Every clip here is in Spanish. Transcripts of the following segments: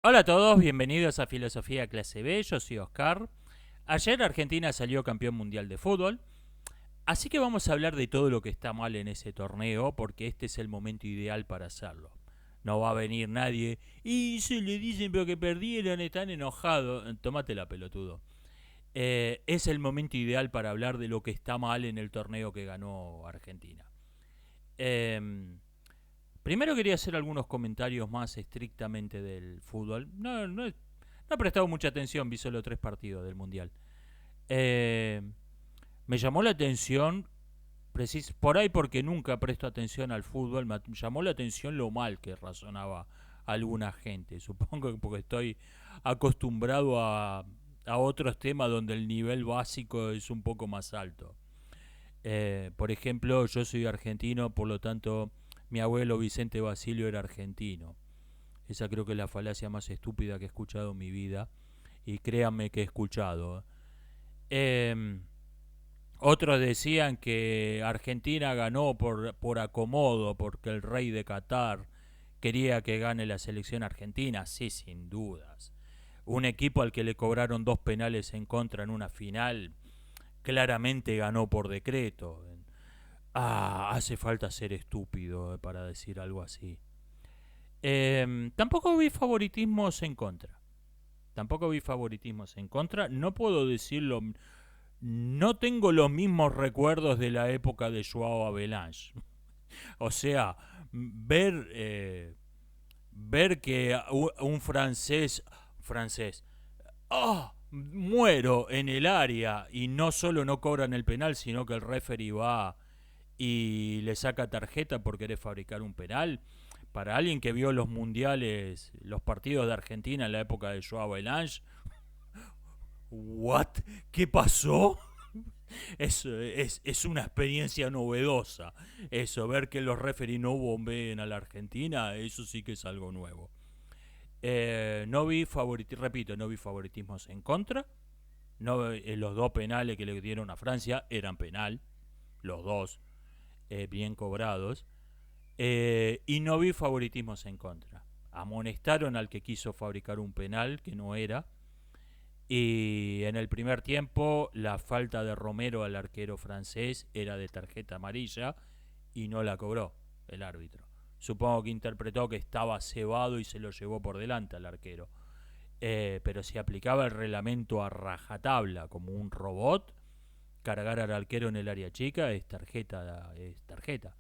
Hola a todos, bienvenidos a Filosofía Clase B, yo soy Oscar. Ayer Argentina salió campeón mundial de fútbol, así que vamos a hablar de todo lo que está mal en ese torneo, porque este es el momento ideal para hacerlo. No va a venir nadie y se le dicen pero que perdieron, están enojados. Tómatela, pelotudo. Es el momento ideal para hablar de lo que está mal en el torneo que ganó Argentina. Eh, Primero quería hacer algunos comentarios más estrictamente del fútbol. No he prestado mucha atención, vi solo 3 partidos del Mundial. Eh, Me llamó la atención, por ahí porque nunca presto atención al fútbol, me llamó la atención lo mal que razonaba alguna gente. Supongo que porque estoy acostumbrado a otros temas donde el nivel básico es un poco más alto. Por ejemplo, yo soy argentino, por lo tanto, mi abuelo Vicente Basilio era argentino. Esa creo que es la falacia más estúpida que he escuchado en mi vida. Y créanme que he escuchado. Eh, Otros decían que Argentina ganó por acomodo, porque el rey de Qatar quería que gane la selección argentina. Sí, sin dudas. Un equipo al que le cobraron 2 penales en contra en una final, claramente ganó por decreto. Hace falta ser estúpido para decir algo así. Tampoco vi favoritismos en contra. Tampoco vi favoritismos en contra. No puedo decirlo. No tengo los mismos recuerdos de la época de Joao Avalanche. O sea, ver, ver que un francés, muero en el área y no solo no cobran el penal, sino que el referee va y le saca tarjeta por querer fabricar un penal. Para alguien que vio los mundiales, los partidos de Argentina en la época de Joao Avalanche, ¿what? ¿Qué pasó? Es una experiencia novedosa. Eso, ver que los referees no bombeen a la Argentina, eso sí que es algo nuevo. No vi repito, no vi favoritismos en contra. No, los 2 penales que le dieron a Francia eran penal, los dos bien cobrados. Y no vi favoritismos en contra. Amonestaron al que quiso fabricar un penal que no era. Y en el primer tiempo la falta de Romero al arquero francés era de tarjeta amarilla y no la cobró el árbitro. Supongo que interpretó que estaba cebado y se lo llevó por delante al arquero. Pero si aplicaba el reglamento a rajatabla como un robot, cargar al arquero en el área chica es tarjeta, es tarjeta.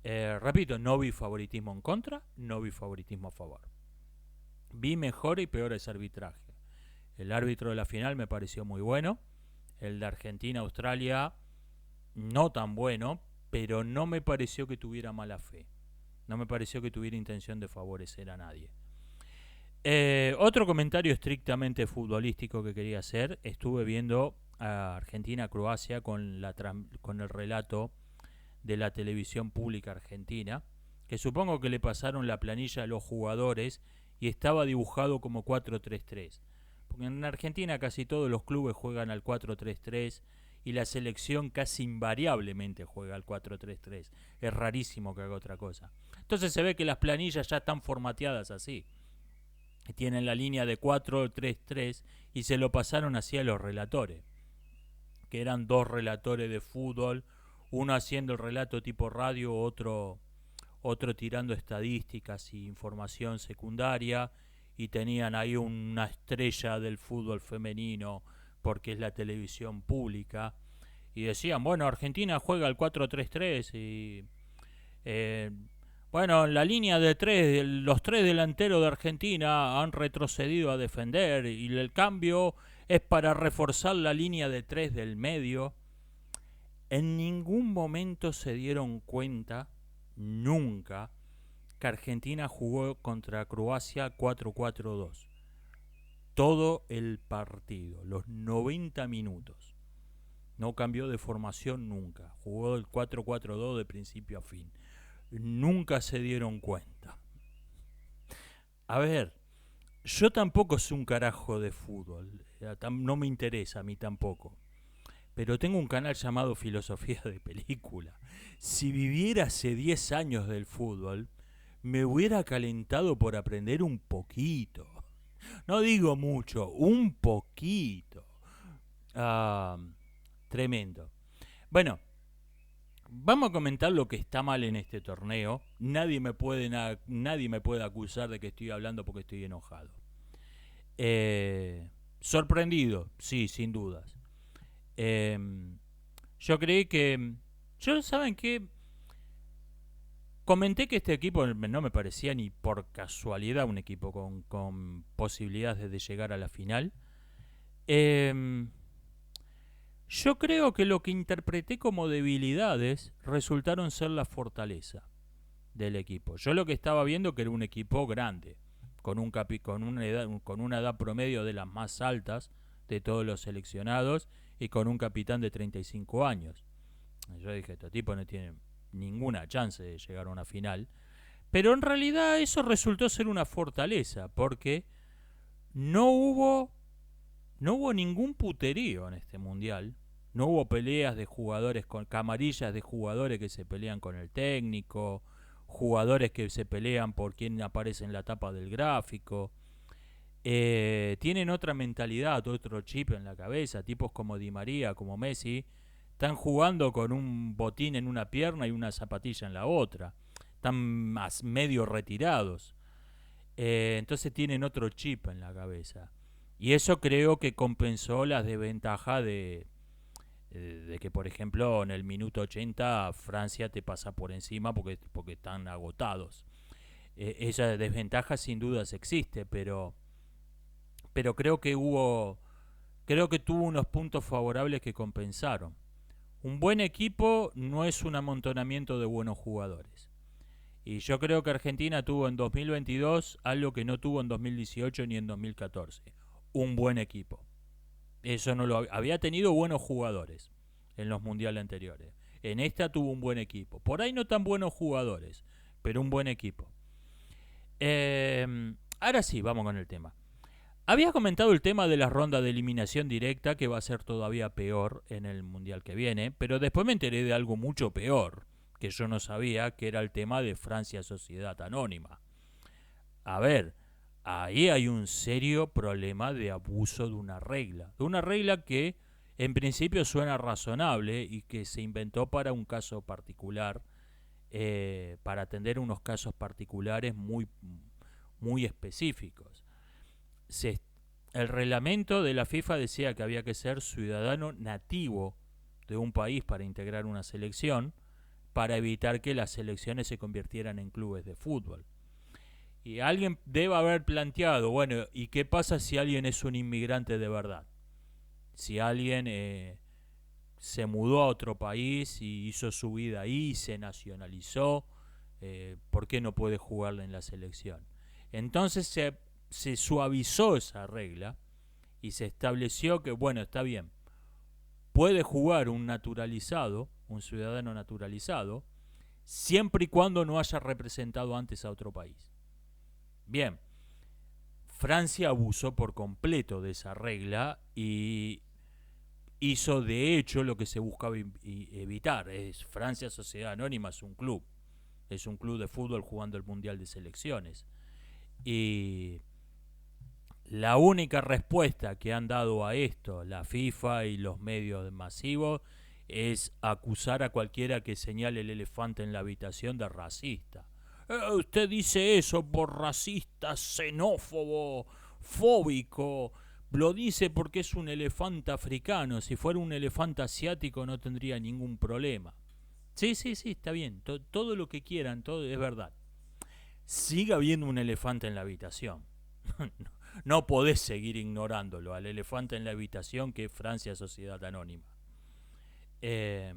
Repito, no vi favoritismo en contra, no vi favoritismo a favor. Vi mejores y peores arbitraje. El árbitro de la final me pareció muy bueno. El de Argentina-Australia no tan bueno, pero no me pareció que tuviera mala fe. No me pareció que tuviera intención de favorecer a nadie. Otro comentario estrictamente futbolístico que quería hacer. Estuve viendo a Argentina-Croacia con el relato de la televisión pública argentina, que supongo que le pasaron la planilla a los jugadores y estaba dibujado como 4-3-3. Porque en Argentina casi todos los clubes juegan al 4-3-3 y la selección casi invariablemente juega al 4-3-3. Es rarísimo que haga otra cosa. Entonces se ve que las planillas ya están formateadas así. Tienen la línea de 4-3-3 y se lo pasaron así a los relatores, que eran 2 relatores de fútbol, uno haciendo el relato tipo radio, otro tirando estadísticas y información secundaria, y tenían ahí una estrella del fútbol femenino porque es la televisión pública, y decían, bueno, Argentina juega al 4-3-3 y eh, bueno, la línea de tres, los 3 delanteros de Argentina han retrocedido a defender y el cambio es para reforzar la línea de 3 del medio. En ningún momento se dieron cuenta, nunca, que Argentina jugó contra Croacia 4-4-2. Todo el partido, los 90 minutos. No cambió de formación nunca. Jugó el 4-4-2 de principio a fin. Nunca se dieron cuenta. A ver, yo tampoco soy un carajo de fútbol. No me interesa a mí tampoco. Pero tengo un canal llamado Filosofía de Película. Si viviera hace 10 años del fútbol, me hubiera calentado por aprender un poquito. No digo mucho, un poquito. Ah, tremendo. Bueno, vamos a comentar lo que está mal en este torneo. Nadie me puede acusar de que estoy hablando porque estoy enojado. Sorprendido, sí, sin dudas. Eh, yo creí que... ¿saben qué? Comenté que este equipo no me parecía ni por casualidad un equipo con posibilidades de llegar a la final. Eh, yo creo que lo que interpreté como debilidades resultaron ser la fortaleza del equipo. Yo lo que estaba viendo que era un equipo grande, con una edad promedio de las más altas de todos los seleccionados y con un capitán de 35 años. Yo dije, este tipo no tiene ninguna chance de llegar a una final. Pero en realidad eso resultó ser una fortaleza, porque no hubo, no hubo ningún puterío en este mundial. No hubo peleas de jugadores con camarillas de jugadores que se pelean con el técnico, jugadores que se pelean por quién aparece en la tapa del gráfico. Tienen otra mentalidad, otro chip en la cabeza. Tipos como Di María, como Messi, están jugando con un botín en una pierna y una zapatilla en la otra. Están más medio retirados. Entonces tienen otro chip en la cabeza. Y eso creo que compensó las desventajas de que, por ejemplo, en el minuto 80 Francia te pasa por encima porque están agotados. Esa desventaja sin dudas existe, pero creo que tuvo unos puntos favorables que compensaron. Un buen equipo no es un amontonamiento de buenos jugadores. Y yo creo que Argentina tuvo en 2022 algo que no tuvo en 2018 ni en 2014. Un buen equipo. Eso no lo había tenido buenos jugadores en los mundiales anteriores. En esta tuvo un buen equipo. Por ahí no tan buenos jugadores, pero un buen equipo. Ahora sí, vamos con el tema. Había comentado el tema de la ronda de eliminación directa, que va a ser todavía peor en el mundial que viene, pero después me enteré de algo mucho peor, que yo no sabía, que era el tema de Francia Sociedad Anónima. A ver, ahí hay un serio problema de abuso de una regla que en principio suena razonable y que se inventó para un caso particular, para atender unos casos particulares muy específicos. Se, el reglamento de la FIFA decía que había que ser ciudadano nativo de un país para integrar una selección, para evitar que las selecciones se convirtieran en clubes de fútbol. Y alguien debe haber planteado, bueno, ¿y qué pasa si alguien es un inmigrante de verdad? Si alguien se mudó a otro país y hizo su vida ahí, se nacionalizó, ¿por qué no puede jugarla en la selección? Entonces se suavizó esa regla y se estableció que, bueno, está bien, puede jugar un naturalizado, un ciudadano naturalizado, siempre y cuando no haya representado antes a otro país. Bien, Francia abusó por completo de esa regla y hizo de hecho lo que se buscaba evitar. Francia Sociedad Anónima es un club de fútbol jugando el Mundial de Selecciones. Y la única respuesta que han dado a esto la FIFA y los medios masivos es acusar a cualquiera que señale el elefante en la habitación de racista. Usted dice eso por racista, xenófobo, fóbico. Lo dice porque es un elefante africano. Si fuera un elefante asiático no tendría ningún problema. Sí, sí, sí, está bien. Todo lo que quieran, todo es verdad. Sigue habiendo un elefante en la habitación. No podés seguir ignorándolo al elefante en la habitación que es Francia Sociedad Anónima. Eh,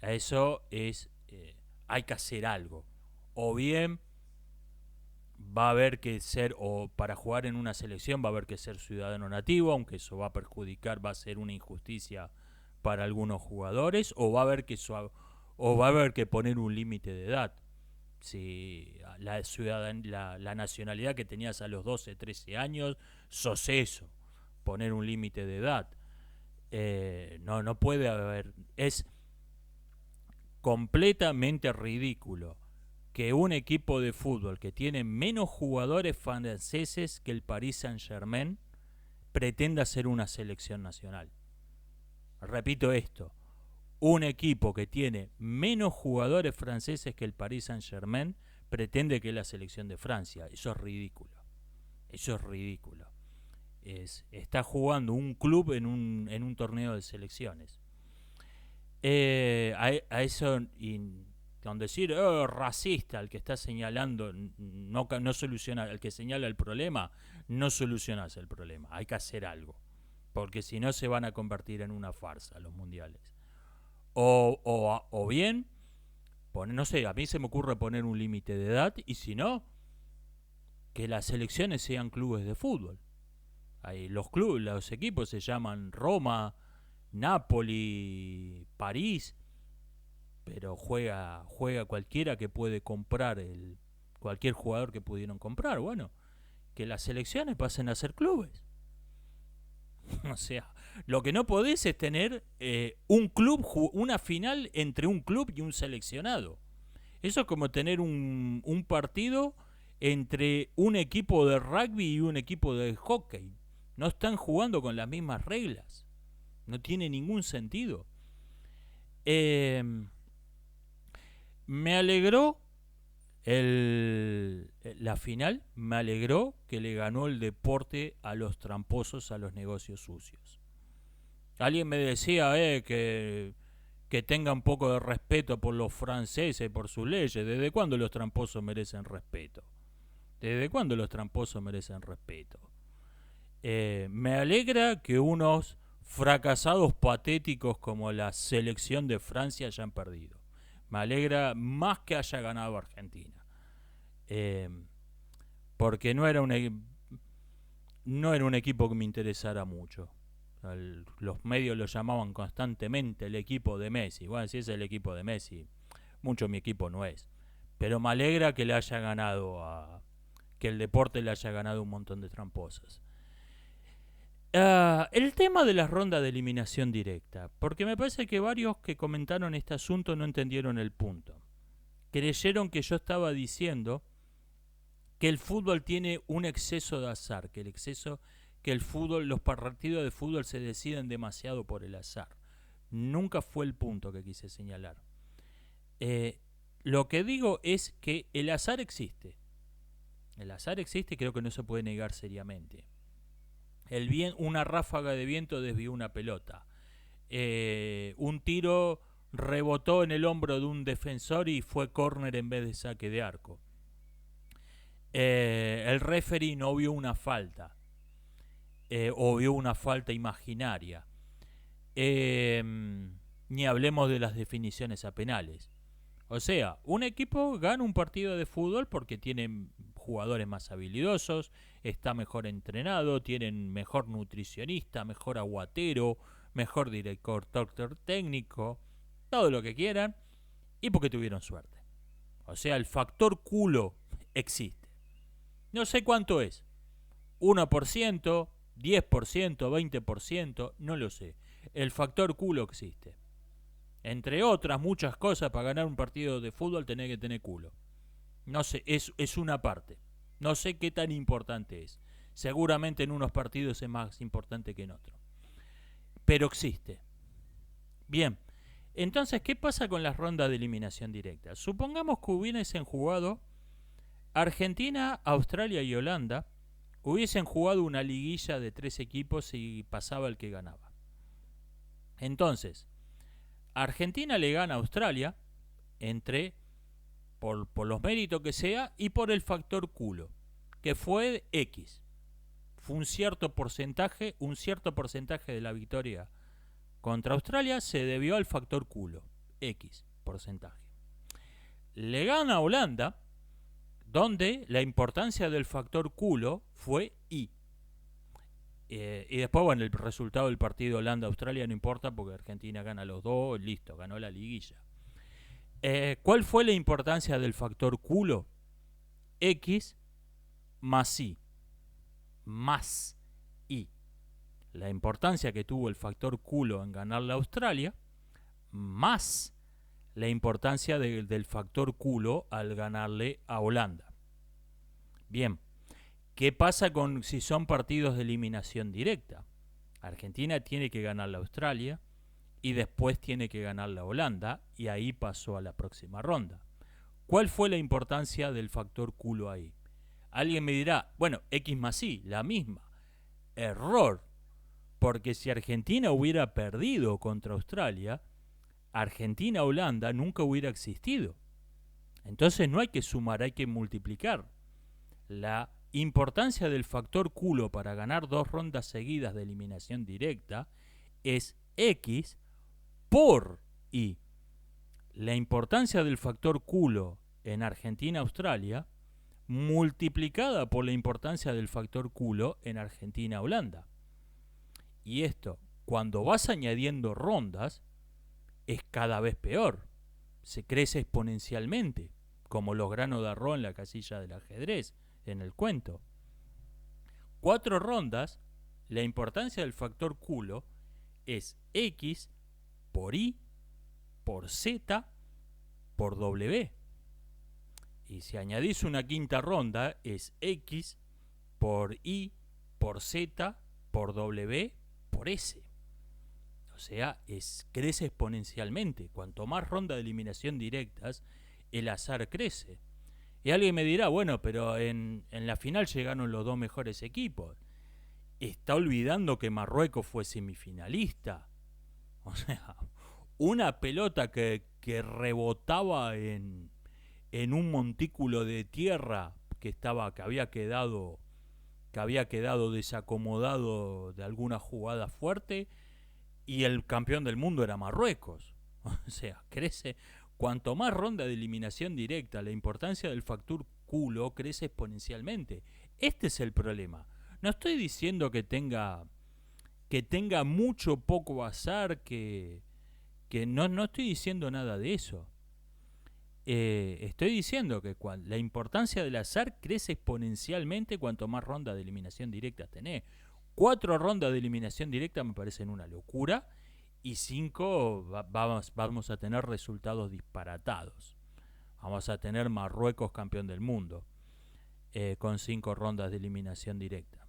eso es... hay que hacer algo. O bien va a haber que ser, o para jugar en una selección va a haber que ser ciudadano nativo, aunque eso va a perjudicar, va a ser una injusticia para algunos jugadores, o va a haber que poner un límite de edad. Si la nacionalidad que tenías a los 12, 13 años, sos eso, poner un límite de edad. No puede haber, es completamente ridículo que un equipo de fútbol que tiene menos jugadores franceses que el Paris Saint-Germain pretenda ser una selección nacional. Repito esto, un equipo que tiene menos jugadores franceses que el Paris Saint-Germain pretende que es la selección de Francia. Eso es ridículo. Eso es ridículo. Está jugando un club en un torneo de selecciones. A eso, con decir racista, al que está señalando, no soluciona, al que señala el problema, no solucionas el problema. Hay que hacer algo. Porque si no se van a convertir en una farsa los mundiales. O bien, no sé, a mí se me ocurre poner un límite de edad, y si no, que las selecciones sean clubes de fútbol. Ahí, los equipos se llaman Roma, Napoli, París, pero juega cualquiera que puede comprar, cualquier jugador que pudieron comprar. Bueno, que las selecciones pasen a ser clubes. O sea, lo que no podés es tener un club, una final entre un club y un seleccionado. Eso es como tener un partido entre un equipo de rugby y un equipo de hockey. No están jugando con las mismas reglas. No tiene ningún sentido. Me alegró la final, me alegró que le ganó el deporte a los tramposos, a los negocios sucios. Alguien me decía que tenga un poco de respeto por los franceses, por sus leyes. ¿Desde cuándo los tramposos merecen respeto? ¿Desde cuándo los tramposos merecen respeto? Me alegra que unos fracasados patéticos como la selección de Francia hayan perdido. Me alegra más que haya ganado Argentina. Porque no era un equipo que me interesara mucho. Los medios lo llamaban constantemente el equipo de Messi. Bueno, si es el equipo de Messi, mucho mi equipo no es. Pero me alegra que le haya ganado que el deporte le haya ganado un montón de tramposas. El tema de la ronda de eliminación directa, porque me parece que varios que comentaron este asunto no entendieron el punto. Creyeron que yo estaba diciendo que el fútbol tiene un exceso de azar, que los partidos de fútbol se deciden demasiado por el azar. Nunca fue el punto que quise señalar. Lo que digo es que el azar existe. El azar existe y creo que no se puede negar seriamente. Una ráfaga de viento desvió una pelota. Un tiro rebotó en el hombro de un defensor y fue córner en vez de saque de arco. El referee no vio una falta. O vio una falta imaginaria. Ni hablemos de las definiciones a penales. O sea, un equipo gana un partido de fútbol porque tiene jugadores más habilidosos, está mejor entrenado, tienen mejor nutricionista, mejor aguatero, mejor director técnico, todo lo que quieran, y porque tuvieron suerte. O sea, el factor culo existe. No sé cuánto es. 1%, 10%, 20%, no lo sé. El factor culo existe. Entre otras muchas cosas, para ganar un partido de fútbol tenés que tener culo. No sé, es una parte. No sé qué tan importante es. Seguramente en unos partidos es más importante que en otros. Pero existe. Bien, entonces, ¿qué pasa con las rondas de eliminación directa? Supongamos que hubiesen jugado Argentina, Australia y Holanda. Hubiesen jugado una liguilla de 3 equipos y pasaba el que ganaba. Entonces, Argentina le gana a Australia por los méritos que sea y por el factor culo, que fue X. Fue un cierto porcentaje de la victoria contra Australia se debió al factor culo, X porcentaje. Le gana a Holanda, donde la importancia del factor culo fue Y. Y después, bueno, el resultado del partido Holanda-Australia no importa porque Argentina gana los dos, listo, ganó la liguilla. ¿Cuál fue la importancia del factor culo? X más Y. Más Y. La importancia que tuvo el factor culo en ganar la Australia, más la importancia del factor culo al ganarle a Holanda. Bien, ¿qué pasa con si son partidos de eliminación directa? Argentina tiene que ganar a Australia y después tiene que ganar a Holanda y ahí pasó a la próxima ronda. ¿Cuál fue la importancia del factor culo ahí? Alguien me dirá, bueno, X más Y, la misma. Error, porque si Argentina hubiera perdido contra Australia, Argentina-Holanda nunca hubiera existido. Entonces no hay que sumar, hay que multiplicar. La importancia del factor culo para ganar 2 rondas seguidas de eliminación directa es X por Y. La importancia del factor culo en Argentina-Australia multiplicada por la importancia del factor culo en Argentina-Holanda. Y esto, cuando vas añadiendo rondas, es cada vez peor. Se crece exponencialmente, como los granos de arroz en la casilla del ajedrez, en el cuento. 4 rondas, la importancia del factor culo es X por Y por Z por W. Y si añadís una quinta ronda, es X por Y por Z por W por S. O sea, crece exponencialmente. Cuanto más rondas de eliminación directas, el azar crece. Y alguien me dirá, bueno, pero en la final llegaron los 2 mejores equipos. Está olvidando que Marruecos fue semifinalista. O sea, una pelota que rebotaba en un montículo de tierra que había quedado desacomodado de alguna jugada fuerte, y el campeón del mundo era Marruecos. O sea, crece. Cuanto más ronda de eliminación directa, la importancia del factor culo crece exponencialmente. Este es el problema. No estoy diciendo que tenga mucho poco azar, que no estoy diciendo nada de eso. Estoy diciendo que la importancia del azar crece exponencialmente cuanto más rondas de eliminación directa tenés. 4 rondas de eliminación directa me parecen una locura, y 5 vamos a tener resultados disparatados. Vamos a tener Marruecos campeón del mundo con 5 rondas de eliminación directa.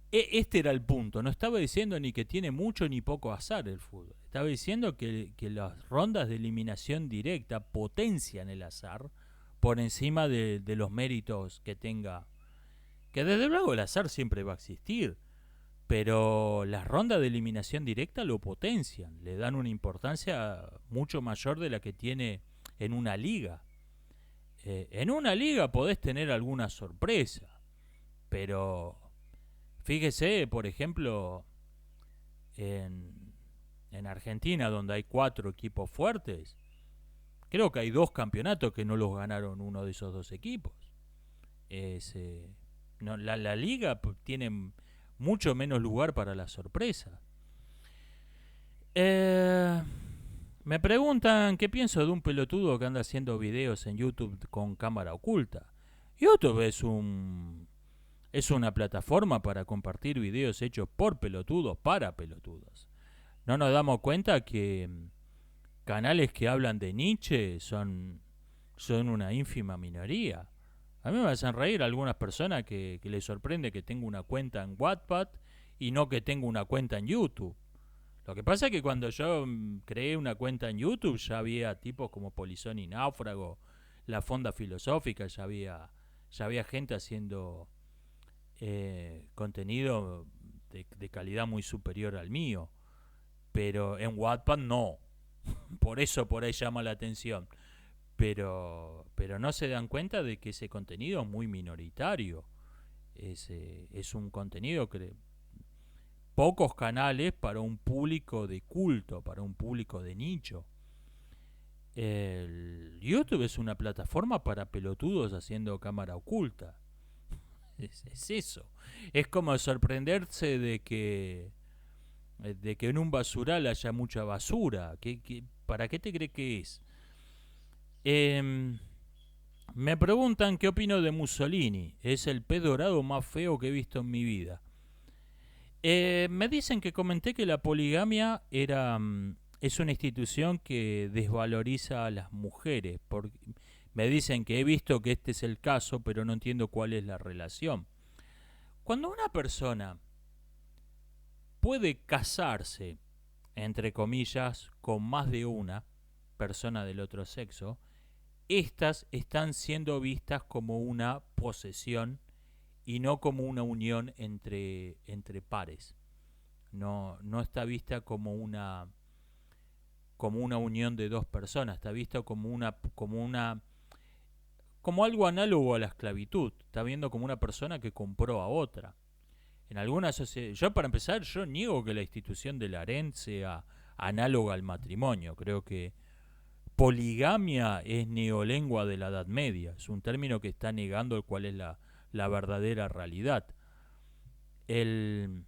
Este era el punto. No estaba diciendo ni que tiene mucho ni poco azar el fútbol. Estaba diciendo que las rondas de eliminación directa potencian el azar por encima de los méritos que tenga. Que desde luego el azar siempre va a existir, pero las rondas de eliminación directa lo potencian, le dan una importancia mucho mayor de la que tiene en una liga. En una liga podés tener alguna sorpresa, pero fíjese, por ejemplo, en Argentina, donde hay 4 equipos fuertes, creo que hay 2 campeonatos que no los ganaron uno de esos 2 equipos. La liga tiene mucho menos lugar para la sorpresa. Me preguntan qué pienso de un pelotudo que anda haciendo videos en YouTube con cámara oculta. YouTube es una plataforma para compartir videos hechos por pelotudos para pelotudos. No nos damos cuenta que canales que hablan de Nietzsche son una ínfima minoría. A mí me hacen reír algunas personas que les sorprende que tengo una cuenta en Wattpad y no que tengo una cuenta en YouTube. Lo que pasa es que cuando yo creé una cuenta en YouTube ya había tipos como Polizón y Náufrago, La Fonda Filosófica, ya había gente haciendo contenido de calidad muy superior al mío. Pero en Wattpad no. Por ahí llama la atención. Pero no se dan cuenta de que ese contenido es muy minoritario. Es un contenido que pocos canales para un público de culto, para un público de nicho. El YouTube es una plataforma para pelotudos haciendo cámara oculta. Es eso. Es como sorprenderse de que en un basural haya mucha basura. ¿Para qué te crees que es? Me preguntan qué opino de Mussolini. Es el pez dorado más feo que he visto en mi vida. Me dicen que comenté que la poligamia era es una institución que desvaloriza a las mujeres. Me dicen que he visto que este es el caso, pero no entiendo cuál es la relación. Cuando una persona puede casarse, entre comillas, con más de una persona del otro sexo, estas están siendo vistas como una posesión y no como una unión entre pares. No está vista como una unión de dos personas, está vista como algo análogo a la esclavitud, está viendo como una persona que compró a otra. En algunas sociedades, yo para empezar, yo niego que la institución del harén sea análoga al matrimonio. Creo que poligamia es neolengua de la Edad Media, es un término que está negando cuál es la verdadera realidad. El,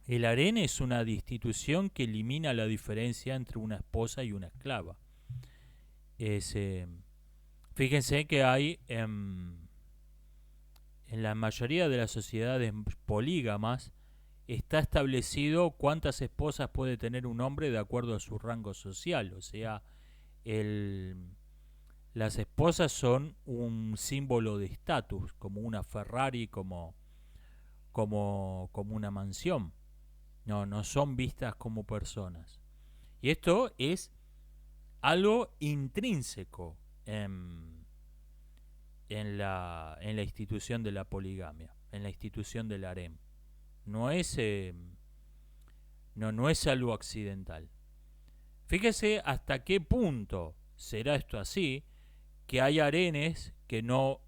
el harén es una institución que elimina la diferencia entre una esposa y una esclava. Es, fíjense que hay en la mayoría de las sociedades polígamas está establecido cuántas esposas puede tener un hombre de acuerdo a su rango social. O sea, el, las esposas son un símbolo de estatus, como una Ferrari, como una mansión. No son vistas como personas. Y esto es algo intrínseco en la institución de la poligamia, en la institución del harem. No es, no es algo accidental. Fíjese hasta qué punto será esto así, que hay harenes que no...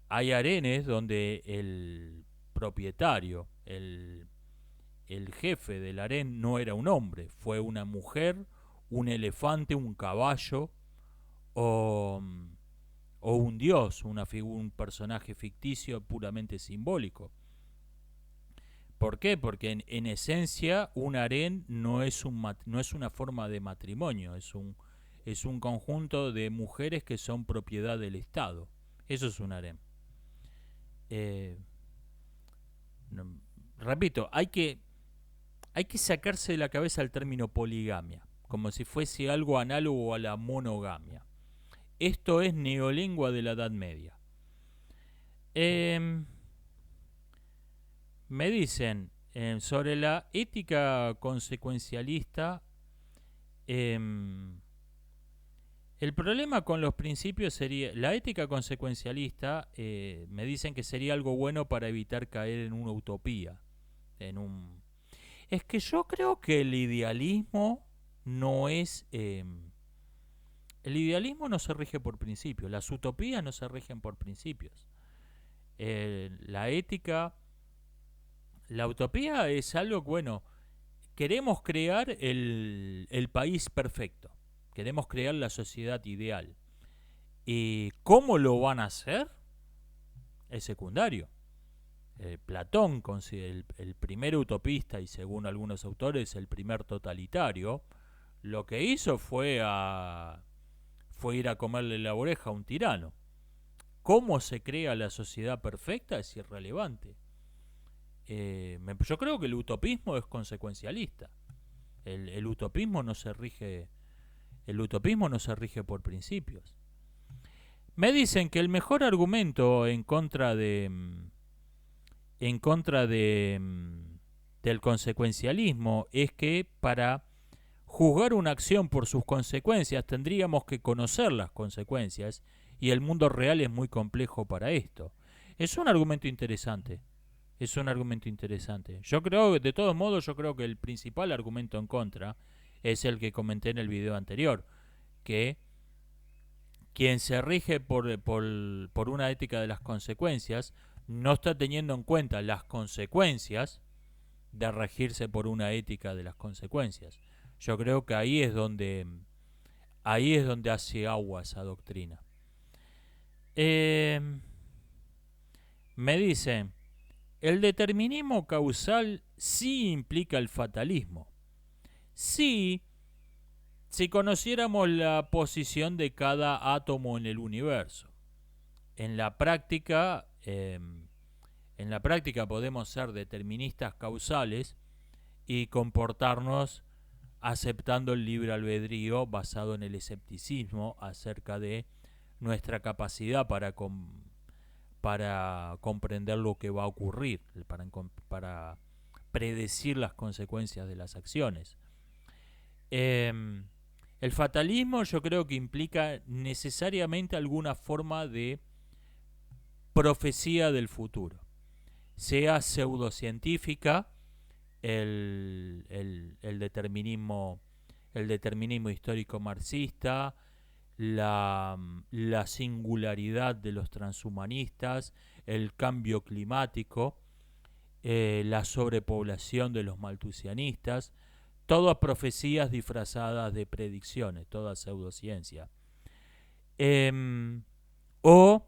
hay harenes donde el propietario, el jefe del harén no era un hombre, fue una mujer, un elefante, un caballo o, o un dios, un personaje ficticio puramente simbólico. ¿Por qué? Porque en esencia un harén no es una forma de matrimonio, es un conjunto de mujeres que son propiedad del Estado. Eso es un harén. Eh, no, repito, hay que sacarse de la cabeza el término poligamia, como si fuese algo análogo a la monogamia. Esto es neolengua de la Edad Media. Me dicen sobre la ética consecuencialista. El problema con los principios sería la ética consecuencialista. Me dicen que sería algo bueno para evitar caer en una utopía. Es que yo creo que el idealismo no es. El idealismo no se rige por principios. Las utopías no se rigen por principios. La ética. La utopía es algo, bueno, queremos crear el país perfecto, queremos crear la sociedad ideal. ¿Y cómo lo van a hacer? Es secundario. Platón, el primer utopista y según algunos autores el primer totalitario, lo que hizo fue ir a comerle la oreja a un tirano. ¿Cómo se crea la sociedad perfecta? Es irrelevante. Yo creo que el utopismo es consecuencialista. El utopismo no se rige por principios. Me dicen que el mejor argumento en contra del consecuencialismo es que para juzgar una acción por sus consecuencias tendríamos que conocer las consecuencias y el mundo real es muy complejo para esto. Es un argumento interesante. Es un argumento interesante. Yo creo, de todos modos, yo creo que el principal argumento en contra es el que comenté en el video anterior, que quien se rige por una ética de las consecuencias no está teniendo en cuenta las consecuencias de regirse por una ética de las consecuencias. Yo creo que ahí es donde hace agua esa doctrina. Me dicen, el determinismo causal sí implica el fatalismo. Sí, si conociéramos la posición de cada átomo en el universo. En la práctica podemos ser deterministas causales y comportarnos aceptando el libre albedrío basado en el escepticismo acerca de nuestra capacidad para comprender lo que va a ocurrir, para predecir las consecuencias de las acciones. El fatalismo yo creo que implica necesariamente alguna forma de profecía del futuro, sea pseudocientífica, el determinismo histórico marxista, la singularidad de los transhumanistas, el cambio climático, la sobrepoblación de los maltusianistas, todas profecías disfrazadas de predicciones, toda pseudociencia. O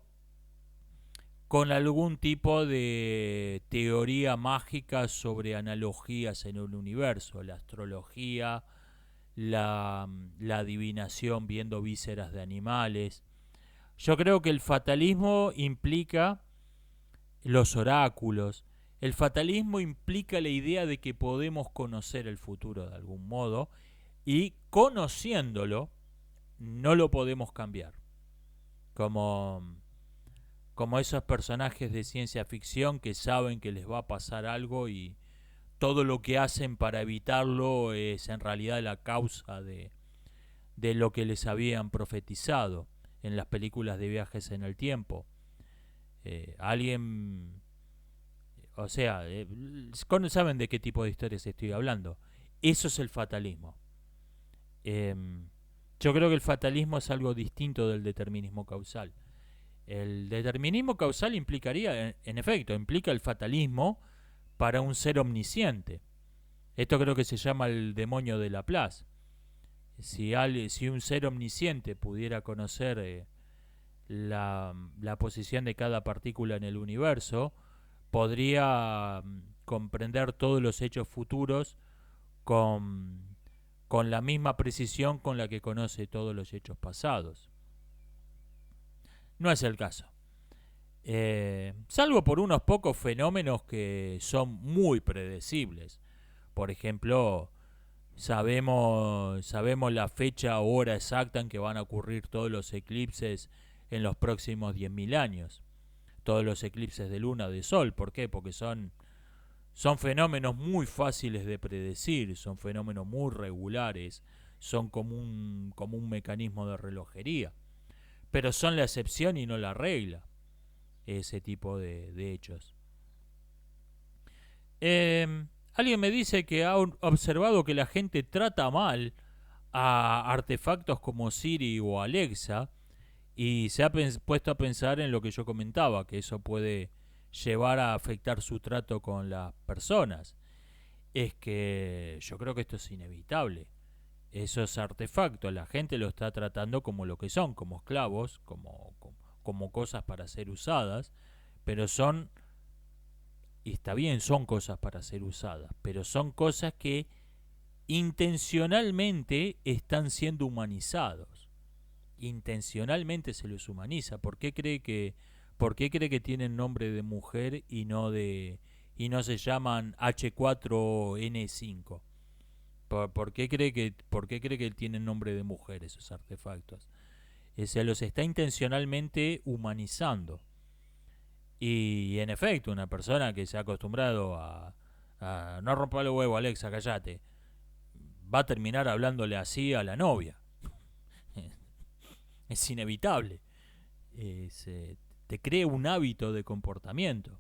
con algún tipo de teoría mágica sobre analogías en el universo, la astrología, la adivinación viendo vísceras de animales. Yo creo que el fatalismo implica los oráculos. El fatalismo implica la idea de que podemos conocer el futuro de algún modo y conociéndolo no lo podemos cambiar. Como esos personajes de ciencia ficción que saben que les va a pasar algo y todo lo que hacen para evitarlo es en realidad la causa de lo que les habían profetizado en las películas de viajes en el tiempo. Alguien, o sea, saben de qué tipo de historias estoy hablando. Eso es el fatalismo. Yo creo que el fatalismo es algo distinto del determinismo causal. El determinismo causal implicaría, en efecto, implica el fatalismo para un ser omnisciente. Esto creo que se llama el demonio de Laplace. Si un ser omnisciente pudiera conocer la posición de cada partícula en el universo, podría comprender todos los hechos futuros con la misma precisión con la que conoce todos los hechos pasados. No es el caso. Salvo por unos pocos fenómenos que son muy predecibles. Por ejemplo, sabemos la fecha o hora exacta en que van a ocurrir todos los eclipses en los próximos 10.000 años. Todos los eclipses de luna o de sol. ¿Por qué? Porque son fenómenos muy fáciles de predecir, son fenómenos muy regulares, son como un mecanismo de relojería. Pero son la excepción y no la regla, ese tipo de hechos. Alguien me dice que ha observado que la gente trata mal a artefactos como Siri o Alexa y se ha puesto a pensar en lo que yo comentaba, que eso puede llevar a afectar su trato con las personas. Es que yo creo que esto es inevitable. Esos artefactos la gente lo está tratando como lo que son, como esclavos, como cosas para ser usadas, pero son, y está bien, son cosas para ser usadas, pero son cosas que intencionalmente están siendo humanizados. Intencionalmente se los humaniza. ¿Por qué cree que tienen nombre de mujer y no se llaman H4N5? ¿Por qué cree que tienen nombre de mujer esos artefactos? Se los está intencionalmente humanizando. Y en efecto, una persona que se ha acostumbrado a no romper los huevos, Alexa, callate, va a terminar hablándole así a la novia. Es inevitable. Te crea un hábito de comportamiento.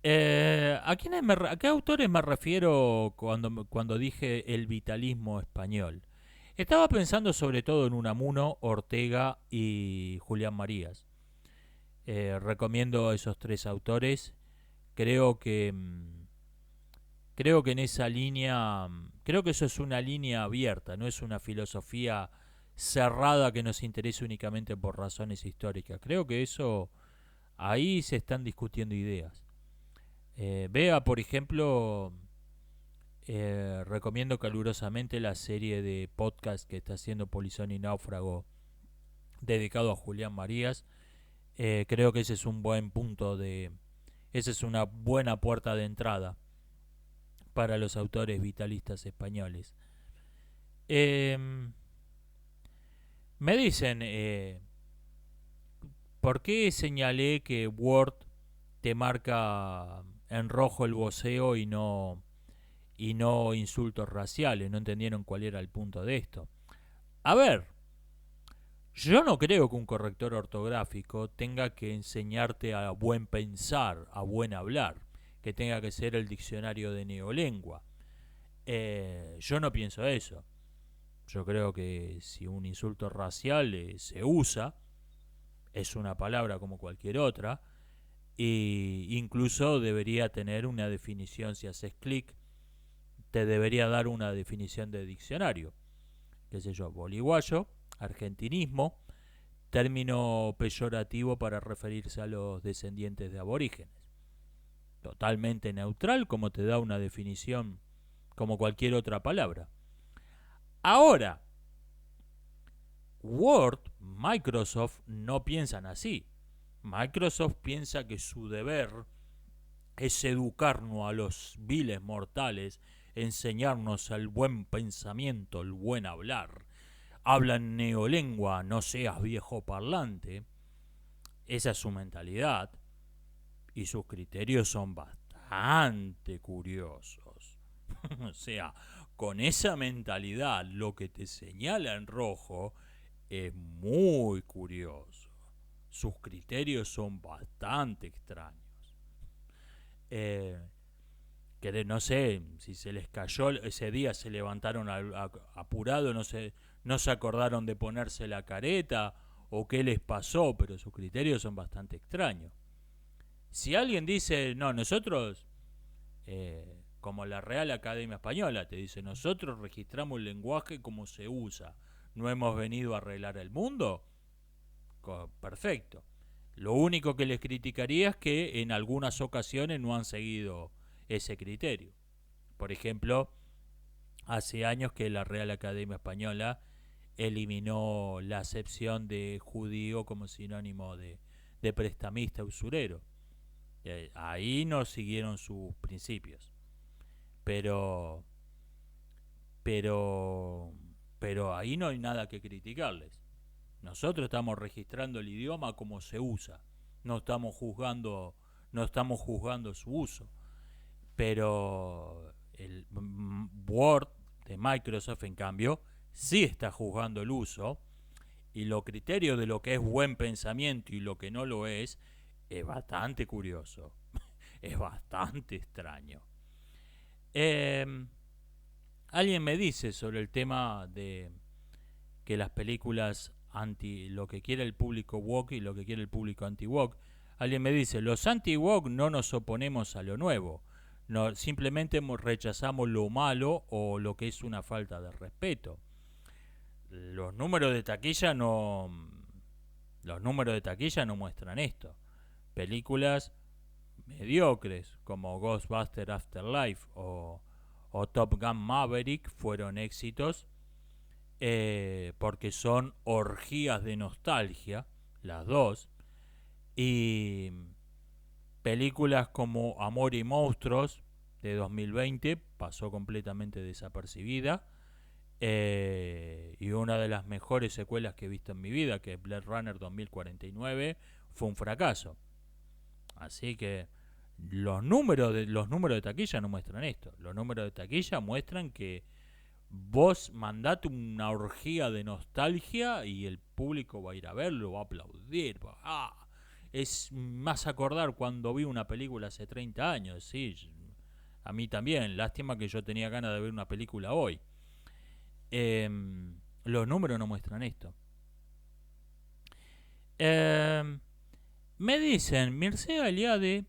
¿A qué autores me refiero cuando dije el vitalismo español? Estaba pensando sobre todo en Unamuno, Ortega y Julián Marías. Recomiendo a esos tres autores. Creo que en esa línea, creo que eso es una línea abierta, no es una filosofía cerrada que nos interese únicamente por razones históricas. Creo que eso, ahí se están discutiendo ideas. Vea, por ejemplo, recomiendo calurosamente la serie de podcast que está haciendo Polizón y Náufrago dedicado a Julián Marías. Creo que ese es un buen punto esa es una buena puerta de entrada para los autores vitalistas españoles. Me dicen, ¿por qué señalé que Word te marca en rojo el voceo y no insultos raciales? No entendieron cuál era el punto de esto. A ver, yo no creo que un corrector ortográfico tenga que enseñarte a buen pensar, a buen hablar, que tenga que ser el diccionario de neolengua. Yo no pienso eso. Yo creo que si un insulto racial se usa, es una palabra como cualquier otra, e incluso debería tener una definición. Si haces clic, te debería dar una definición de diccionario. Qué sé yo, boliguayo, argentinismo, término peyorativo para referirse a los descendientes de aborígenes. Totalmente neutral, como te da una definición como cualquier otra palabra. Ahora, Word, Microsoft no piensan así. Microsoft piensa que su deber es educarnos a los viles mortales, enseñarnos el buen pensamiento, el buen hablar. Hablan neolengua, no seas viejo parlante. Esa es su mentalidad. Y sus criterios son bastante curiosos. O sea, con esa mentalidad, lo que te señala en rojo es muy curioso. Sus criterios son bastante extraños. Que no sé si se les cayó ese día, se levantaron apurados, no se acordaron de ponerse la careta o qué les pasó, pero sus criterios son bastante extraños. Si alguien dice, no, nosotros, como la Real Academia Española te dice, nosotros registramos el lenguaje como se usa, no hemos venido a arreglar el mundo, perfecto. Lo único que les criticaría es que en algunas ocasiones no han seguido ese criterio. Por ejemplo, hace años que la Real Academia Española eliminó la acepción de judío como sinónimo de prestamista usurero. Ahí no siguieron sus principios. Pero, pero, pero ahí no hay nada que criticarles. Nosotros estamos registrando el idioma como se usa. No estamos juzgando su uso. Pero el Word de Microsoft, en cambio, sí está juzgando el uso. Y los criterios de lo que es buen pensamiento y lo que no lo es bastante curioso. Es bastante extraño. Alguien me dice sobre el tema de que las películas lo que quiere el público woke y lo que quiere el público anti-woke. Alguien me dice, los anti-woke no nos oponemos a lo nuevo, no, simplemente rechazamos lo malo o lo que es una falta de respeto. Los números de taquilla no muestran esto. Películas mediocres como Ghostbusters Afterlife o Top Gun Maverick fueron éxitos porque son orgías de nostalgia, las dos, y películas como Amor y Monstruos de 2020 pasó completamente desapercibida, y una de las mejores secuelas que he visto en mi vida, que es Blade Runner 2049, fue un fracaso. Así que los números de taquilla no muestran esto. Los números de taquilla muestran que vos mandate una orgía de nostalgia y el público va a ir a verlo, va a aplaudir. Es más acordar cuando vi una película hace 30 años, sí. A mí también, lástima que yo tenía ganas de ver una película hoy. Los números no muestran esto. Me dicen, Mircea Eliade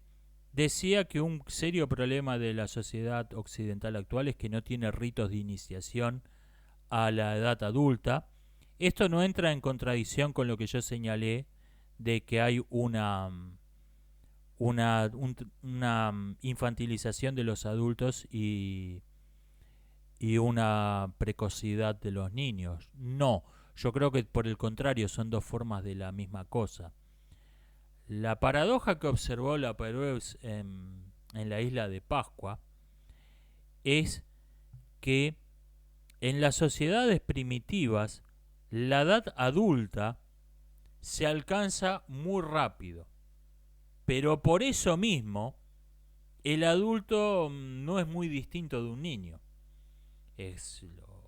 decía que un serio problema de la sociedad occidental actual es que no tiene ritos de iniciación a la edad adulta. Esto no entra en contradicción con lo que yo señalé de que hay una infantilización de los adultos y una precocidad de los niños. No, yo creo que por el contrario son dos formas de la misma cosa. La paradoja que observó la Peroux en la isla de Pascua es que en las sociedades primitivas la edad adulta se alcanza muy rápido, pero por eso mismo el adulto no es muy distinto de un niño.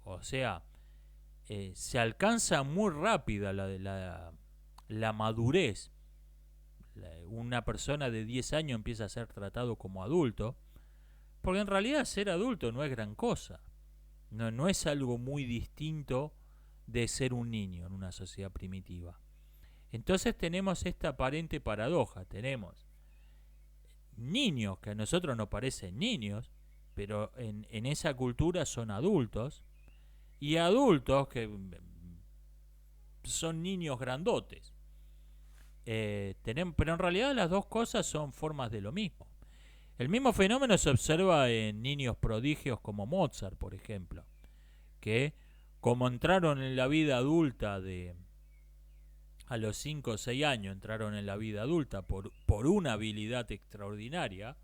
O sea, se alcanza muy rápida la madurez. Una persona de 10 años empieza a ser tratado como adulto, porque en realidad ser adulto no es gran cosa. No es algo muy distinto de ser un niño en una sociedad primitiva. Entonces tenemos esta aparente paradoja. Tenemos niños que a nosotros nos parecen niños, pero en esa cultura son adultos, y adultos que son niños grandotes. Pero en realidad las dos cosas son formas de lo mismo. El mismo fenómeno se observa en niños prodigios como Mozart, por ejemplo, que como entraron en la vida adulta a los 5 o 6 años, entraron en la vida adulta por una habilidad extraordinaria,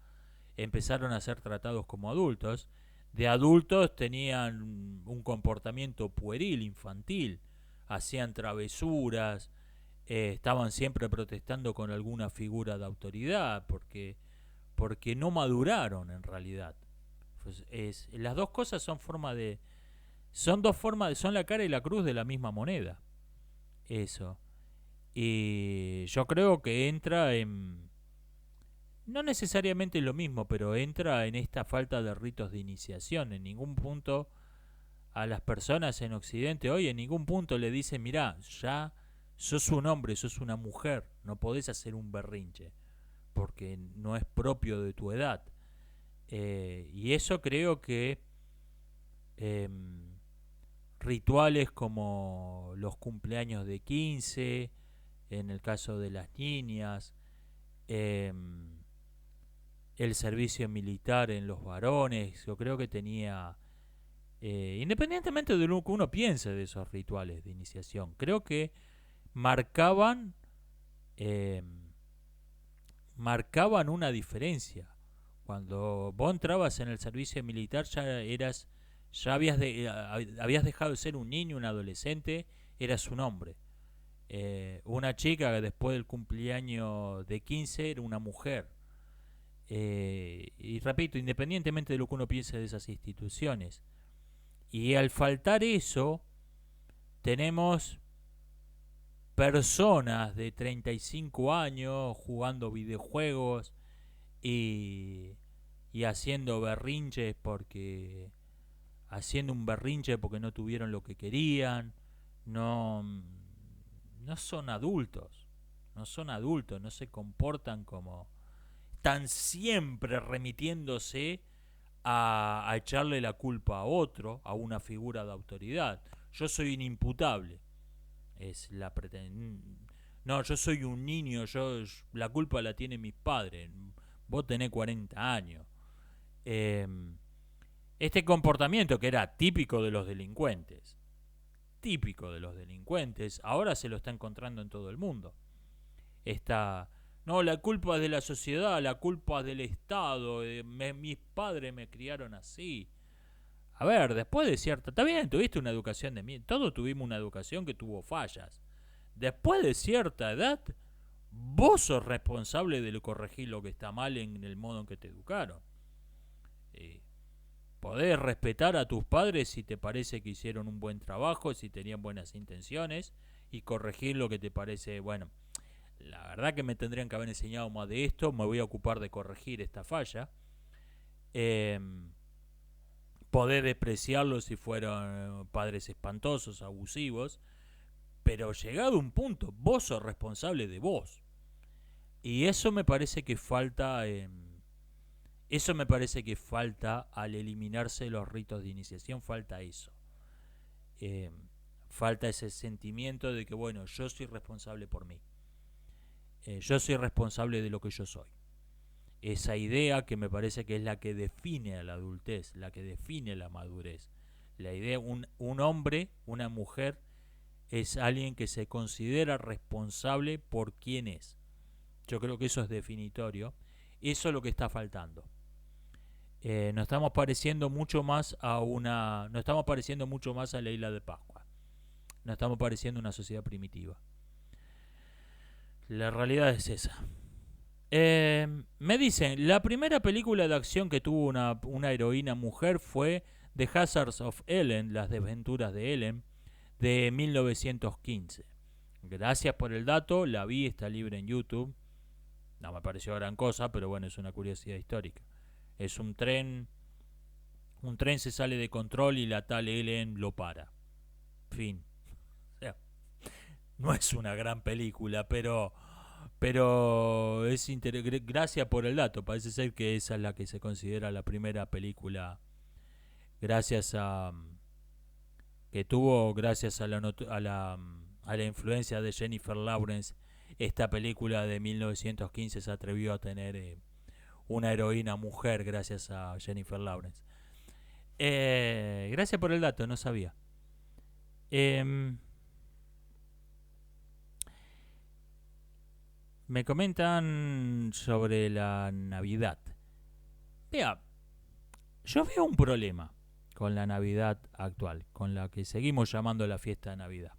empezaron a ser tratados como adultos. De adultos tenían un comportamiento pueril, infantil, hacían travesuras, estaban siempre protestando con alguna figura de autoridad, porque no maduraron en realidad. Pues las dos cosas son dos formas, son la cara y la cruz de la misma moneda. Eso. Y yo creo que entra en, no necesariamente lo mismo, pero entra en esta falta de ritos de iniciación. En ningún punto a las personas en Occidente hoy, en ningún punto le dicen, mirá, ya sos un hombre, sos una mujer, no podés hacer un berrinche, porque no es propio de tu edad. Y eso creo que eh, rituales como los cumpleaños de 15, en el caso de las niñas, eh, el servicio militar en los varones, yo creo que tenía, independientemente de lo que uno piense de esos rituales de iniciación, creo que marcaban, eh, marcaban una diferencia. Cuando vos entrabas en el servicio militar ya habías dejado de ser un niño, un adolescente, eras un hombre. Una chica que después del cumpleaños de 15 era una mujer. Y repito, independientemente de lo que uno piense de esas instituciones. Y al faltar eso, tenemos personas de 35 años jugando videojuegos y haciendo berrinches haciendo un berrinche porque no tuvieron lo que querían. No, no son adultos. No son adultos, no se comportan como, están siempre remitiéndose a echarle la culpa a otro, a una figura de autoridad. Yo soy inimputable. Es la No, yo soy un niño, la culpa la tienen mis padres. Vos tenés 40 años. Eh, este comportamiento que era típico de los delincuentes, ahora se lo está encontrando en todo el mundo. No, la culpa es de la sociedad, la culpa es del Estado, mis padres me criaron así. A ver, después de cierta... Está bien, tuviste una educación de mierda. Todos tuvimos una educación que tuvo fallas. Después de cierta edad, vos sos responsable de corregir lo que está mal en el modo en que te educaron. Podés respetar a tus padres si te parece que hicieron un buen trabajo, si tenían buenas intenciones, y corregir lo que te parece, bueno, la verdad que me tendrían que haber enseñado más de esto, me voy a ocupar de corregir esta falla. Poder despreciarlos si fueron padres espantosos, abusivos, pero llegado un punto, vos sos responsable de vos. Y eso me parece que falta, al eliminarse los ritos de iniciación, falta eso. Falta ese sentimiento de que, bueno, yo soy responsable por mí. Yo soy responsable de lo que yo soy. Esa idea que me parece que es la que define a la adultez, la que define la madurez. La idea, un hombre, una mujer, es alguien que se considera responsable por quién es. Yo creo que eso es definitorio. Eso es lo que está faltando. Nos estamos pareciendo mucho más a una. Nos estamos pareciendo mucho más a la isla de Pascua. Nos estamos pareciendo a una sociedad primitiva. La realidad es esa. Me dicen, la primera película de acción que tuvo una heroína mujer fue The Hazards of Ellen, Las Desventuras de Ellen, de 1915. Gracias por el dato, la vi, está libre en YouTube. No me pareció gran cosa, pero bueno, es una curiosidad histórica. Es un tren se sale de control y la tal Ellen lo para. Fin. O sea, no es una gran película, pero es gracias por el dato. Parece ser que esa es la que se considera la primera película gracias a que tuvo gracias a la influencia de Jennifer Lawrence. Esta película de 1915 se atrevió a tener una heroína mujer gracias a Jennifer Lawrence. Gracias por el dato, no sabía. Me comentan sobre la Navidad. Vea, yo veo un problema con la Navidad actual, con la que seguimos llamando la fiesta de Navidad.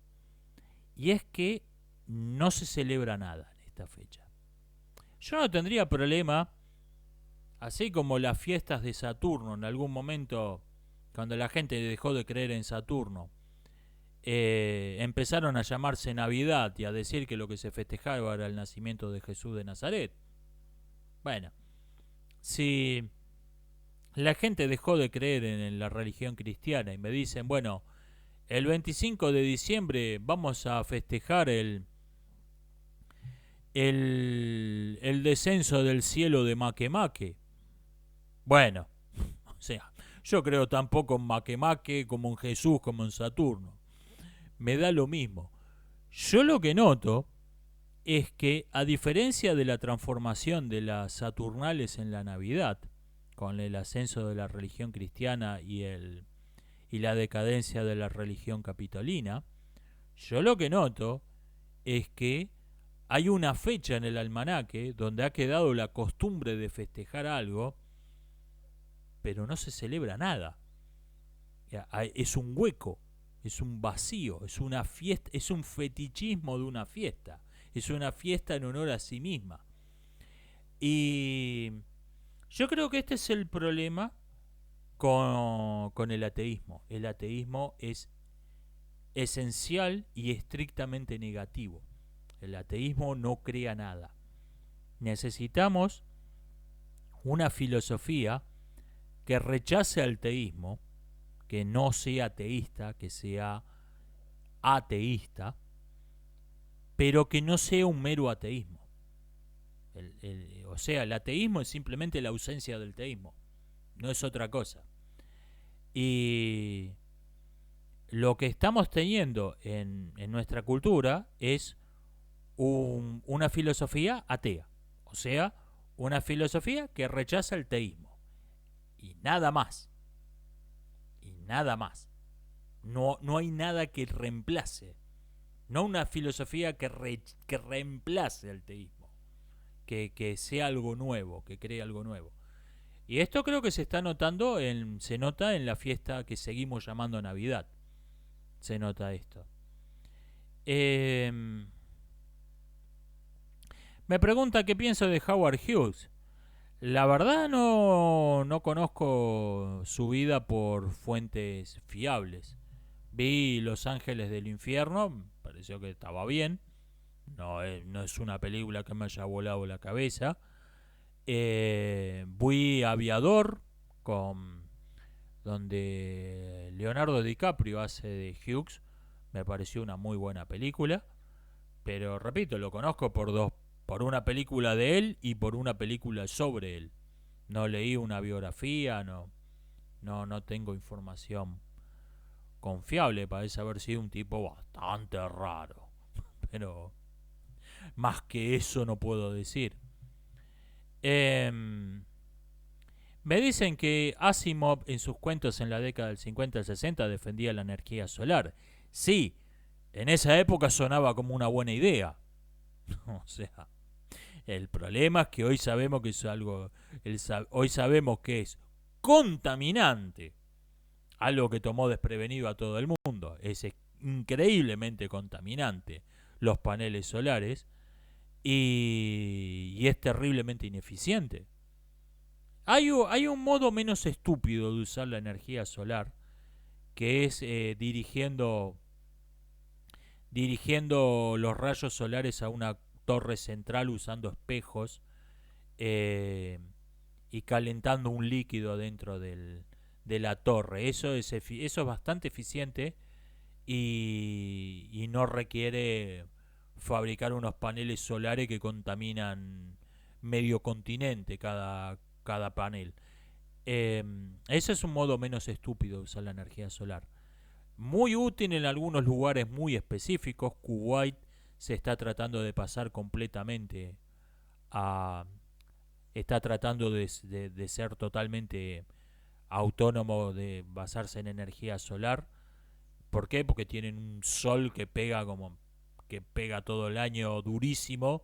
Y es que no se celebra nada en esta fecha. Yo no tendría problema, así como las fiestas de Saturno, en algún momento, cuando la gente dejó de creer en Saturno, empezaron a llamarse Navidad y a decir que lo que se festejaba era el nacimiento de Jesús de Nazaret. Bueno, si la gente dejó de creer en la religión cristiana y me dicen, bueno, el 25 de diciembre vamos a festejar el descenso del cielo de Makemake. Bueno, o sea, yo creo tampoco en Makemake como en Jesús, como en Saturno. Me da lo mismo. Yo lo que noto es que, a diferencia de la transformación de las Saturnales en la Navidad, con el ascenso de la religión cristiana y la decadencia de la religión capitolina, yo lo que noto es que hay una fecha en el almanaque donde ha quedado la costumbre de festejar algo, pero no se celebra nada. Es un hueco, es un vacío, es una fiesta, es un fetichismo de una fiesta, es una fiesta en honor a sí misma. Y yo creo que este es el problema con el ateísmo. El ateísmo es esencial y estrictamente negativo. El ateísmo no crea nada. Necesitamos una filosofía que rechace al teísmo, que no sea teísta, que sea ateísta, pero que no sea un mero ateísmo. O sea, el ateísmo es simplemente la ausencia del teísmo, no es otra cosa. Y lo que estamos teniendo en nuestra cultura es una filosofía atea, o sea, una filosofía que rechaza el teísmo. Y nada más. Y nada más. No hay nada que reemplace. No una filosofía que reemplace el teísmo. Que sea algo nuevo, que cree algo nuevo. Y esto creo que se está notando, se nota en la fiesta que seguimos llamando Navidad. Se nota esto. Me pregunta qué pienso de Howard Hughes. La verdad no conozco su vida por fuentes fiables. Vi Los Ángeles del Infierno, me pareció que estaba bien. No es una película que me haya volado la cabeza. Vi Aviador, donde Leonardo DiCaprio hace de Hughes. Me pareció una muy buena película. Pero repito, lo conozco por una película de él y por una película sobre él. No leí una biografía, no tengo información confiable. Parece haber sido un tipo bastante raro. Pero más que eso no puedo decir. Me dicen que Asimov en sus cuentos en la década del 50 y 60 defendía la energía solar. Sí, en esa época sonaba como una buena idea. O sea, el problema es que hoy sabemos que es algo, hoy sabemos que es contaminante, algo que tomó desprevenido a todo el mundo. Es increíblemente contaminante los paneles solares y es terriblemente ineficiente. Hay un modo menos estúpido de usar la energía solar, que es dirigiendo los rayos solares a una torre central usando espejos eh, y calentando un líquido dentro de la torre. Eso es bastante eficiente y no requiere fabricar unos paneles solares que contaminan medio continente cada panel. Ese es un modo menos estúpido de usar la energía solar. Muy útil en algunos lugares muy específicos. Kuwait se está tratando de pasar completamente a... Está tratando de ser totalmente autónomo, de basarse en energía solar. ¿Por qué? Porque tienen un sol que pega todo el año durísimo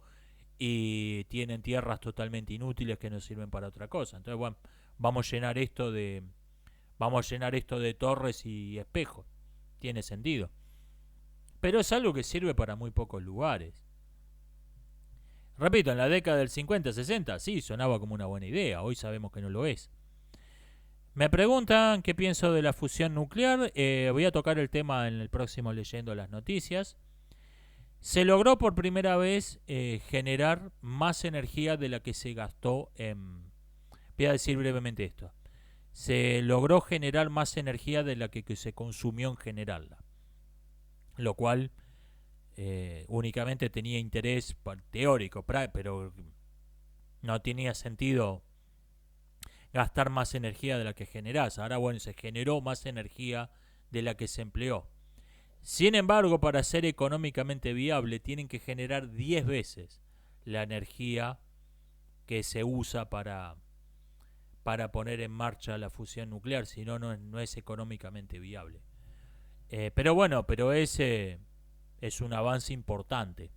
y tienen tierras totalmente inútiles que no sirven para otra cosa. Entonces, bueno, vamos a llenar esto de torres y espejos. Tiene sentido. Pero es algo que sirve para muy pocos lugares. Repito, en la década del 50-60 sí sonaba como una buena idea. Hoy sabemos que no lo es. Me preguntan qué pienso de la fusión nuclear. Voy a tocar el tema en el próximo leyendo las noticias. Se logró por primera vez generar más energía de la que se gastó en... Voy a decir brevemente esto. Se logró generar más energía de la que se consumió en generarla. Lo cual únicamente tenía interés teórico, pero no tenía sentido gastar más energía de la que generás. Ahora, bueno, se generó más energía de la que se empleó. Sin embargo, para ser económicamente viable, tienen que generar 10 veces la energía que se usa para poner en marcha la fusión nuclear, si no, no es económicamente viable. Pero ese es un avance importante.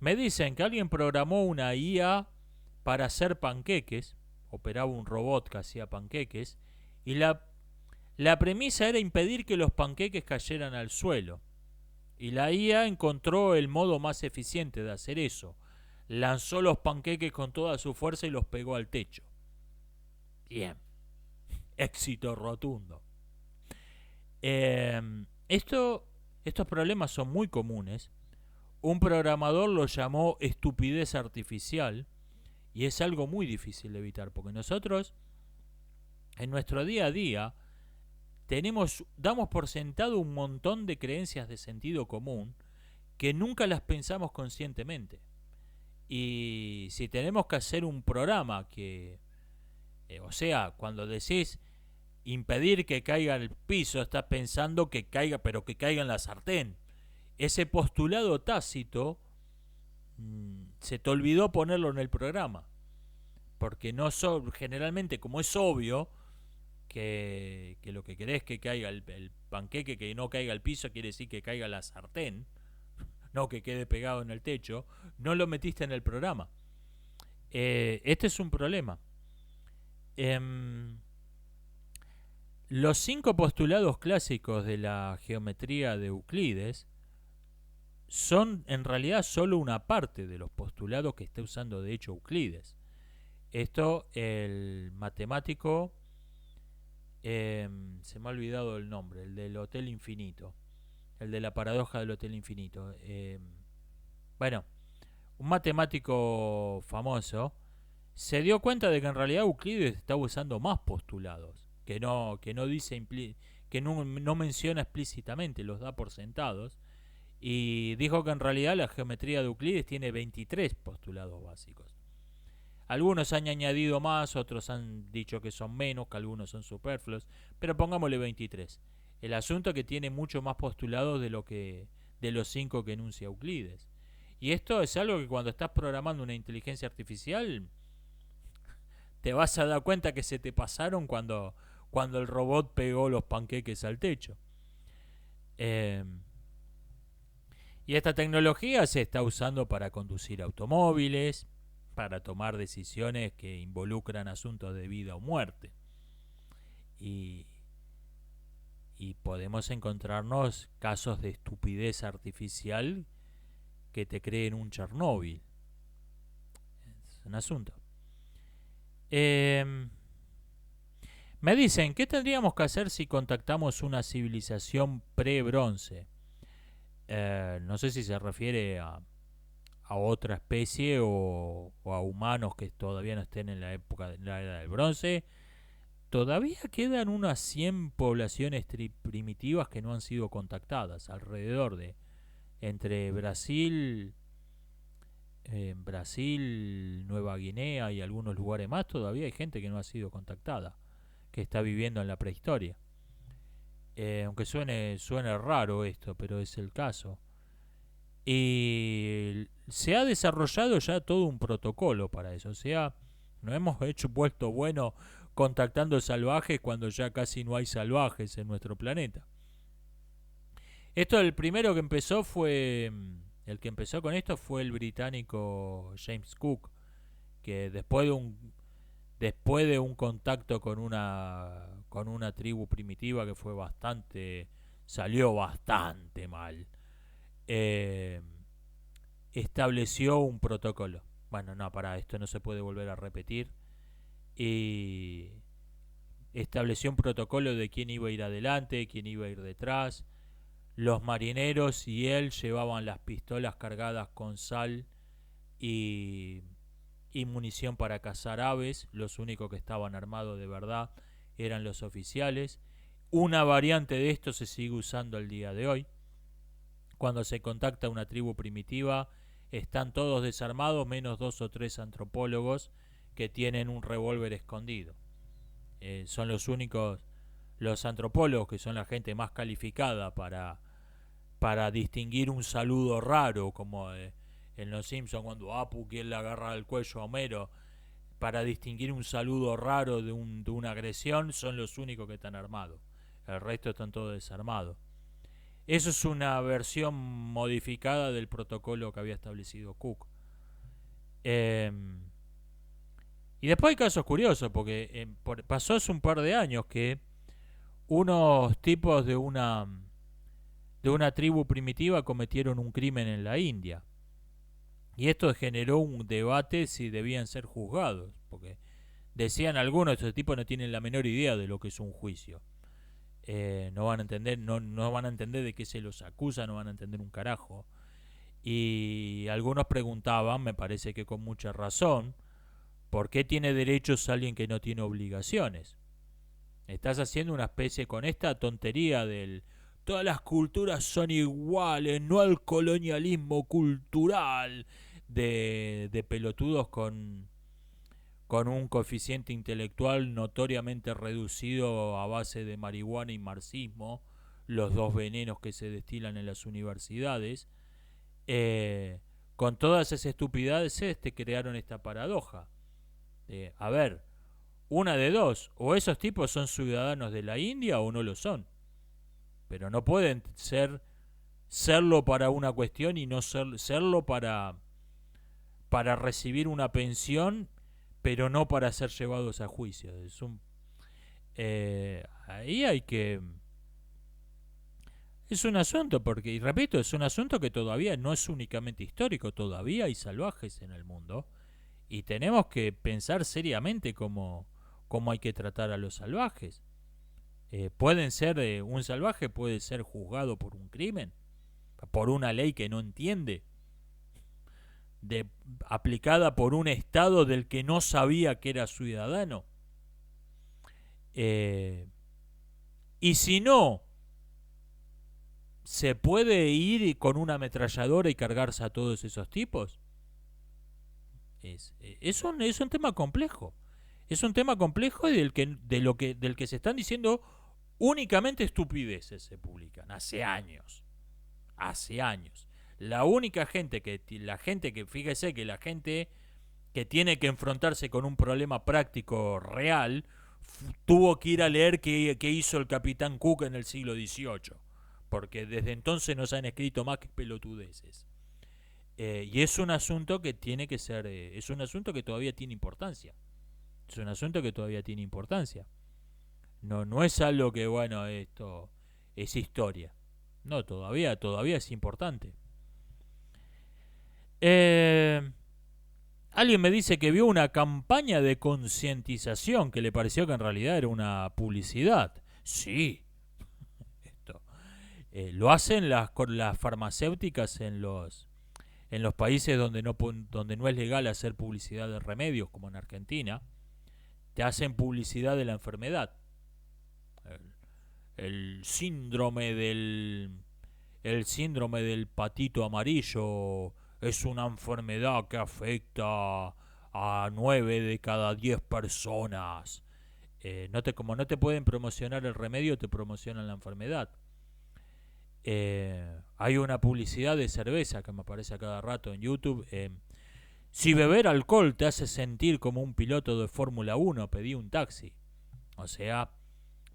Me dicen que alguien programó una IA para hacer panqueques, operaba un robot que hacía panqueques, y la premisa era impedir que los panqueques cayeran al suelo. Y la IA encontró el modo más eficiente de hacer eso. Lanzó los panqueques con toda su fuerza y los pegó al techo. Bien. Éxito rotundo. Estos problemas son muy comunes. Un programador lo llamó estupidez artificial y es algo muy difícil de evitar porque nosotros en nuestro día a día damos por sentado un montón de creencias de sentido común que nunca las pensamos conscientemente. Y si tenemos que hacer un programa cuando decís impedir que caiga al piso, estás pensando que caiga, pero que caiga en la sartén. Ese postulado tácito se te olvidó ponerlo en el programa. Porque generalmente, como es obvio que lo que querés es que caiga el panqueque, que no caiga al piso, quiere decir que caiga la sartén, no que quede pegado en el techo, no lo metiste en el programa. Este es un problema. Los 5 postulados clásicos de la geometría de Euclides son en realidad solo una parte de los postulados que está usando de hecho Euclides. Esto, el matemático, se me ha olvidado el nombre, el del Hotel Infinito, el de la paradoja del Hotel Infinito. Un matemático famoso se dio cuenta de que en realidad Euclides estaba usando más postulados, que no menciona explícitamente, los da por sentados, y dijo que en realidad la geometría de Euclides tiene 23 postulados básicos. Algunos han añadido más, otros han dicho que son menos, que algunos son superfluos, pero pongámosle 23. El asunto es que tiene mucho más postulados de los 5 que enuncia Euclides. Y esto es algo que cuando estás programando una inteligencia artificial te vas a dar cuenta que se te pasaron cuando el robot pegó los panqueques al techo. Y esta tecnología se está usando para conducir automóviles, para tomar decisiones que involucran asuntos de vida o muerte. Y, y podemos encontrarnos casos de estupidez artificial que te creen un Chernóbil. Es un asunto. Me dicen, ¿qué tendríamos que hacer si contactamos una civilización pre-bronce? No sé si se refiere a otra especie o a humanos que todavía no estén en la época de la era del bronce. Todavía quedan unas 100 poblaciones primitivas que no han sido contactadas alrededor de entre Brasil, Nueva Guinea y algunos lugares más. Todavía hay gente que no ha sido contactada, que está viviendo en la prehistoria. Aunque suene raro esto, pero es el caso. Y se ha desarrollado ya todo un protocolo para eso. O sea, nos hemos puesto bueno contactando salvajes cuando ya casi no hay salvajes en nuestro planeta. El primero que empezó el que empezó con esto fue el británico James Cook, que después de un contacto con una tribu primitiva que salió bastante mal, estableció un protocolo. Bueno, no, esto no se puede volver a repetir. Y estableció un protocolo de quién iba a ir adelante, quién iba a ir detrás. Los marineros y él llevaban las pistolas cargadas con sal y munición para cazar aves. Los únicos que estaban armados de verdad eran los oficiales. Una variante de esto se sigue usando al día de hoy. Cuando se contacta una tribu primitiva, están todos desarmados, menos 2 o 3 antropólogos que tienen un revólver escondido. Son los únicos, los antropólogos, que son la gente más calificada para distinguir un saludo raro, como en Los Simpsons cuando Apu quiere agarrar el cuello a Homero, para distinguir un saludo raro de una agresión, son los únicos que están armados. El resto están todos desarmados. Eso es una versión modificada del protocolo que había establecido Cook. Y después hay casos curiosos, porque pasó hace un par de años que unos tipos de una tribu primitiva cometieron un crimen en la India. Y esto generó un debate si debían ser juzgados, porque decían algunos, estos tipos no tienen la menor idea de lo que es un juicio. No van a entender, no van a entender de qué se los acusa, no van a entender un carajo. Y algunos preguntaban, me parece que con mucha razón, ¿por qué tiene derechos alguien que no tiene obligaciones? Estás haciendo una especie con esta tontería del todas las culturas son iguales, no al colonialismo cultural de pelotudos con un coeficiente intelectual notoriamente reducido a base de marihuana y marxismo, los dos venenos que se destilan en las universidades. Con todas esas estupideces te crearon esta paradoja. A ver, una de dos, o esos tipos son ciudadanos de la India o no lo son. Pero no pueden serlo para una cuestión y no serlo para recibir una pensión, pero no para ser llevados a juicio. Ahí hay que... Es un asunto, porque, y repito, es un asunto que todavía no es únicamente histórico, todavía hay salvajes en el mundo, y tenemos que pensar seriamente cómo hay que tratar a los salvajes. Un salvaje puede ser juzgado por un crimen, por una ley que no entiende, aplicada por un estado del que no sabía que era ciudadano. Y si no, ¿se puede ir con una ametralladora y cargarse a todos esos tipos? Es un tema complejo. Es un tema complejo del que se están diciendo únicamente estupideces se publican hace años. La única gente fíjese que la gente que tiene que enfrentarse con un problema práctico real tuvo que ir a leer qué hizo el Capitán Cook en el siglo XVIII, porque desde entonces nos han escrito más que pelotudeces. Y es un asunto que tiene que ser, es un asunto que todavía tiene importancia. Es un asunto que todavía tiene importancia. No, no es algo que, bueno, esto es historia. No, todavía es importante. Eh, Alguien me dice que vio una campaña de concientización que le pareció que en realidad era una publicidad. Sí, esto. Lo hacen las farmacéuticas en los países donde no es legal hacer publicidad de remedios, como en Argentina. Te hacen publicidad de la enfermedad. El síndrome el síndrome del patito amarillo es una enfermedad que afecta a 9 de cada 10 personas. Como no te pueden promocionar el remedio, te promocionan la enfermedad. Hay una publicidad de cerveza que me aparece a cada rato en YouTube. Si beber alcohol te hace sentir como un piloto de Fórmula 1, pedí un taxi. O sea,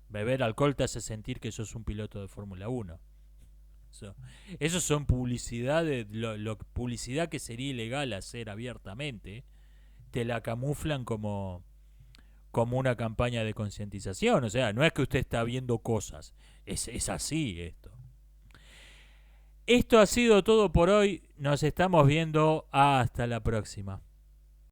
beber alcohol te hace sentir que sos un piloto de Fórmula 1. Esos son publicidades, publicidad que sería ilegal hacer abiertamente, te la camuflan como una campaña de concientización. O sea, no es que usted está viendo cosas, es así esto. Esto ha sido todo por hoy, nos estamos viendo hasta la próxima.